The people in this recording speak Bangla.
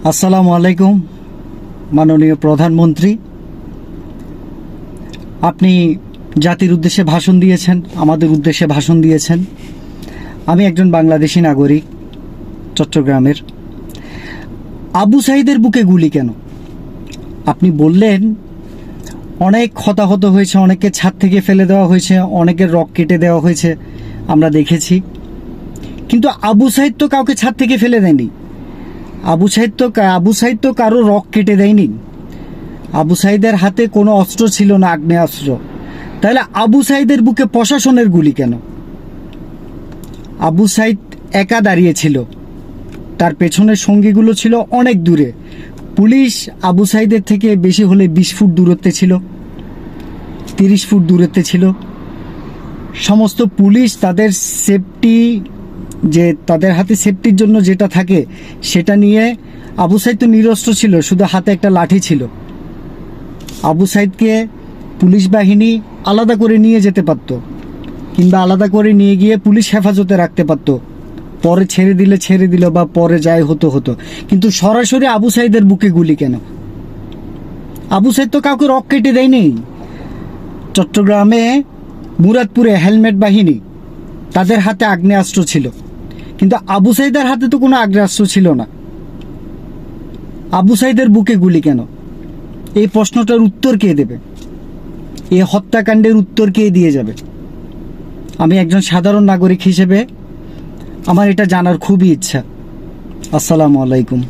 আসসালামু আলাইকুম মাননীয় প্রধানমন্ত্রী, আপনি জাতির উদ্দেশ্যে ভাষণ দিয়েছেন, আমাদের উদ্দেশ্যে ভাষণ দিয়েছেন। আমি একজন বাংলাদেশি নাগরিক, চট্টগ্রামের। আবু সাঈদের বুকে গুলি কেন? আপনি বললেন অনেক হতাহত হয়েছে, অনেকে ছাদ থেকে ফেলে দেওয়া হয়েছে, অনেকের রক কেটে দেওয়া হয়েছে, আমরা দেখেছি। কিন্তু আবু সাঈদ তো কাউকে ছাদ থেকে ফেলে দেয়নি। আবু সাঈদ তো কারো রক কেটে দেয়নি। আবু সাঈদের হাতে কোনো অস্ত্র ছিল না, আগ্নেয়াস্ত্র। তাহলে আবু সাঈদের বুকে প্রশাসনের গুলি কেন? আবু সাঈদ একা দাঁড়িয়েছিল, তার পেছনের সঙ্গীগুলো ছিল অনেক দূরে। পুলিশ আবু সাঈদের থেকে বেশি হলে 20 ফুট দূরত্বে ছিল, 30 ফুট দূরত্বে ছিল। সমস্ত পুলিশ তাদের সেফটি, যে তাদের হাতে সেফটির জন্য যেটা থাকে সেটা নিয়ে, আবু সাঈদ তো নিরস্ত্র ছিল, শুধু হাতে একটা লাঠি ছিল। আবু সাঈদকে পুলিশ বাহিনী আলাদা করে নিয়ে যেতে পারত, কিংবা আলাদা করে নিয়ে গিয়ে পুলিশ হেফাজতে রাখতে পারত। পরে ছেড়ে দিল, বা পরে যাই হতো। কিন্তু সরাসরি আবু সাঈদের বুকে গুলি কেন? আবু সাঈদ তো কাউকে রক কেটে দেয়নি। চট্টগ্রামে মুরাদপুরে হেলমেট বাহিনী, তাদের হাতে আগ্নেয়াস্ত্র ছিল, কিন্তু আবু সাঈদের হাতে তো কোনো আগ্নেয়াস্ত্র ছিল না। আবু সাঈদের বুকে গুলি কেন? এই প্রশ্নটার উত্তর কে দেবে? এই হত্যাকাণ্ডের উত্তর কে দিয়ে যাবে? আমি একজন সাধারণ নাগরিক হিসেবে আমার এটা জানার খুবই ইচ্ছা। আসসালামু আলাইকুম।